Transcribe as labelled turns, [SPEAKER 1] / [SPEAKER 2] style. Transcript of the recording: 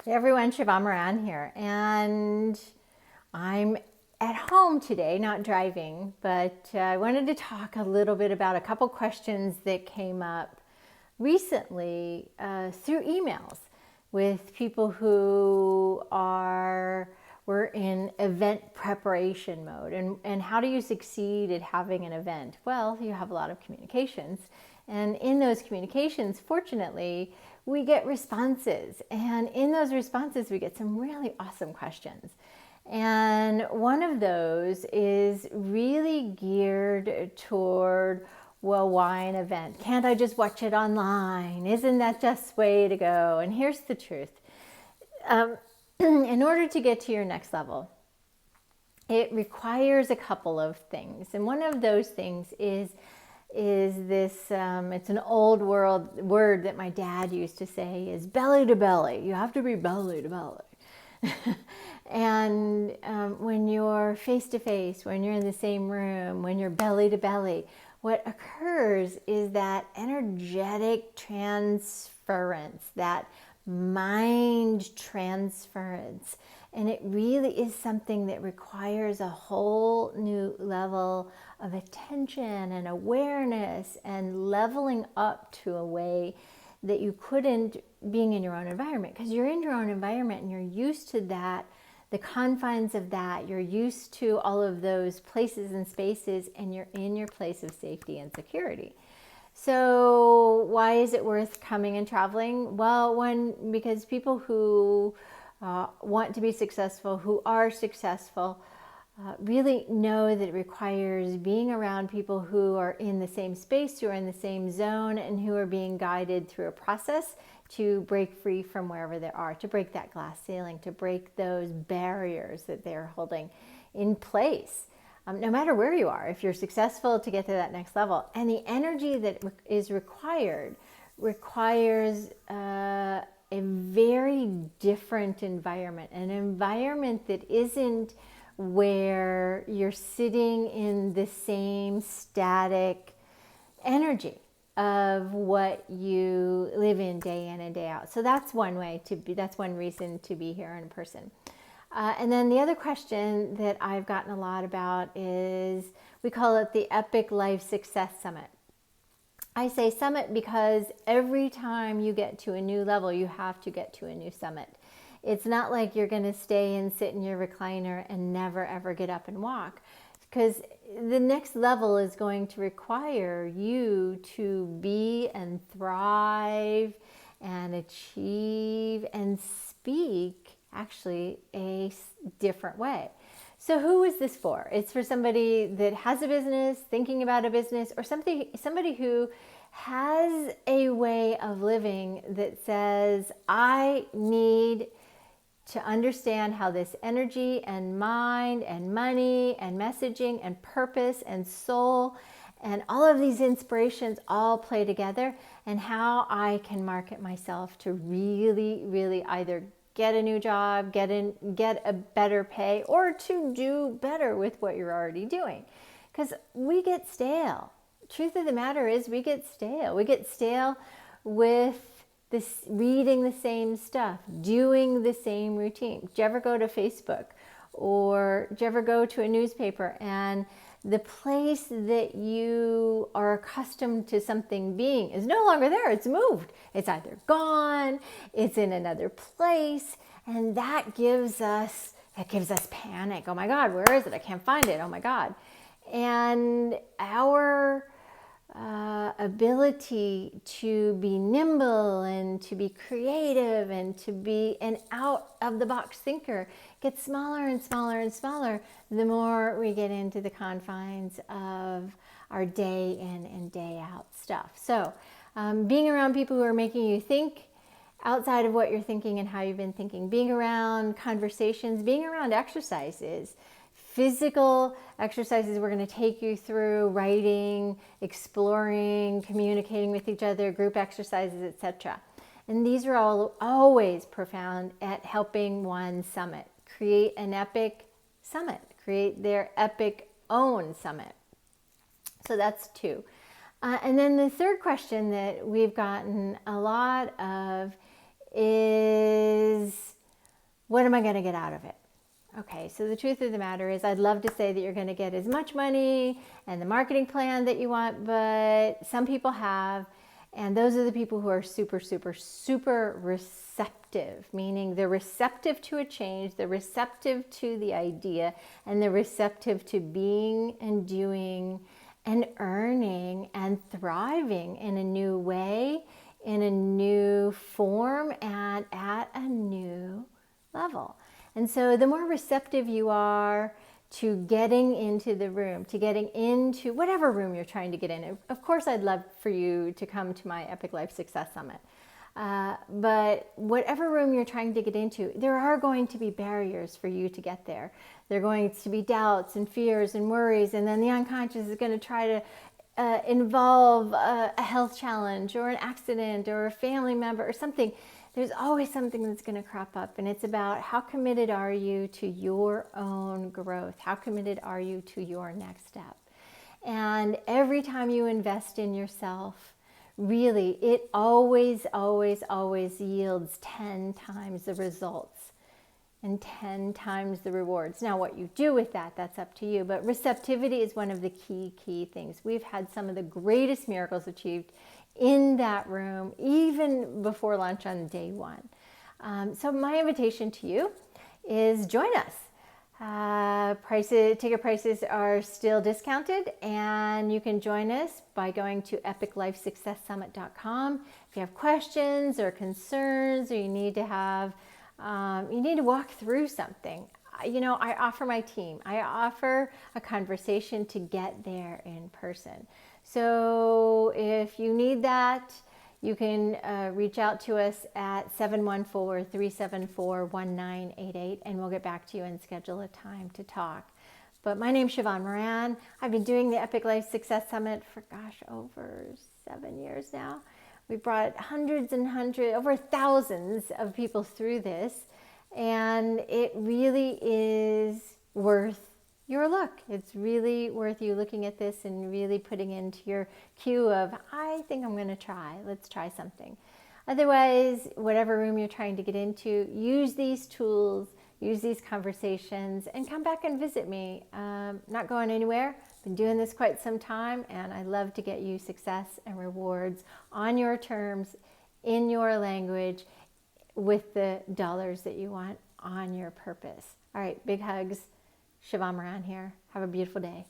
[SPEAKER 1] Hey everyone, Sheevaun Moran here, and I'm at home today, not driving, but I wanted to talk a little bit about a couple questions that came up recently through emails with people who were in event preparation mode. And how do you succeed at having an event? Well, you have a lot of communications. And in those communications, fortunately, we get responses. And in those responses, we get some really awesome questions. And one of those is really geared toward, well, why an event? Can't I just watch it online? Isn't that just the way to go? And here's the truth. In order to get to your next level, it requires a couple of things. And one of those things is this, it's an old world word that my dad used to say, is belly to belly. You have to be belly to belly. And when you're face to face, when you're in the same room, when you're belly to belly, what occurs is that energetic transference, that mind transference. And it really is something that requires a whole new level of attention and awareness and leveling up to a way that you couldn't being in your own environment, because you're in your own environment and you're used to that, the confines of that. You're used to all of those places and spaces, and you're in your place of safety and security. So why is it worth coming and traveling? Well, because people who want to be successful, who are successful, really know that it requires being around people who are in the same space, who are in the same zone, and who are being guided through a process to break free from wherever they are, to break that glass ceiling, to break those barriers that they're holding in place. No matter where you are, if you're successful to get to that next level. And the energy that is requires a very different environment, an environment that isn't where you're sitting in the same static energy of what you live in day in and day out. So that's one way to be, that's one reason to be here in person. And then the other question that I've gotten a lot about is, we call it the Epic Life Success Summit. I say summit because every time you get to a new level, you have to get to a new summit. It's not like you're going to stay and sit in your recliner and never ever get up and walk, because the next level is going to require you to be and thrive and achieve and speak actually a different way. So who is this for? It's for somebody that has a business, thinking about a business, or somebody who has a way of living that says, I need to understand how this energy and mind and money and messaging and purpose and soul and all of these inspirations all play together, and how I can market myself to really, really either get a new job, get a better pay, or to do better with what you're already doing. Because we get stale. Truth of the matter is, we get stale. We get stale with this reading the same stuff, doing the same routine. Do you ever go to Facebook, or do you ever go to a newspaper, and the place that you are accustomed to something being is no longer there? It's moved. It's either gone, it's in another place, and that gives us panic. Oh my God, where is it? I can't find it. Oh my God. And our ability to be nimble and to be creative and to be an out of the box thinker gets smaller and smaller and smaller the more we get into the confines of our day in and day out stuff. So being around people who are making you think outside of what you're thinking and how you've been thinking, being around conversations, being around exercises, physical exercises we're going to take you through, writing, exploring, communicating with each other, group exercises, etc. And these are all always profound at helping one summit, create an epic summit, create their epic own summit. So that's two. And then the third question that we've gotten a lot of is, am I going to get out of it? Okay, so the truth of the matter is I'd love to say that you're going to get as much money and the marketing plan that you want, but some people have, and those are the people who are super, super, super receptive, meaning they're receptive to a change, they're receptive to the idea, and they're receptive to being and doing and earning and thriving in a new way, in a new form, and at a new level. And so the more receptive you are to getting into the room, to getting into whatever room you're trying to get in. Of course, I'd love for you to come to my Epic Life Success Summit. But whatever room you're trying to get into, there are going to be barriers for you to get there. There are going to be doubts and fears and worries, and then the unconscious is going to try to involve a health challenge or an accident or a family member or something. There's always something that's going to crop up, and it's about how committed are you to your own growth? How committed are you to your next step? And every time you invest in yourself, really, it always, always, always yields 10 times the results and 10 times the rewards. Now, what you do with that, that's up to you. But receptivity is one of the key things. We've had some of the greatest miracles achieved in that room, even before lunch on day one. So my invitation to you is join us. Ticket prices are still discounted, and you can join us by going to epiclifesuccesssummit.com. If you have questions or concerns, or you need to walk through something, I offer my team. I offer a conversation to get there in person. So if you need that, you can reach out to us at 714-374-1988, and we'll get back to you and schedule a time to talk. But my name's Sheevaun Moran. I've been doing the Epic Life Success Summit for, over 7 years now. We brought hundreds and hundreds, over thousands of people through this, and it really is worth your look. It's really worth you looking at this and really putting into your queue of, I think I'm going to try. Let's try something. Otherwise, whatever room you're trying to get into, use these tools, use these conversations, and come back and visit me. Not going anywhere. Been doing this quite some time, and I love to get you success and rewards on your terms, in your language, with the dollars that you want, on your purpose. All right, big hugs. Sheevaun Moran here. Have a beautiful day.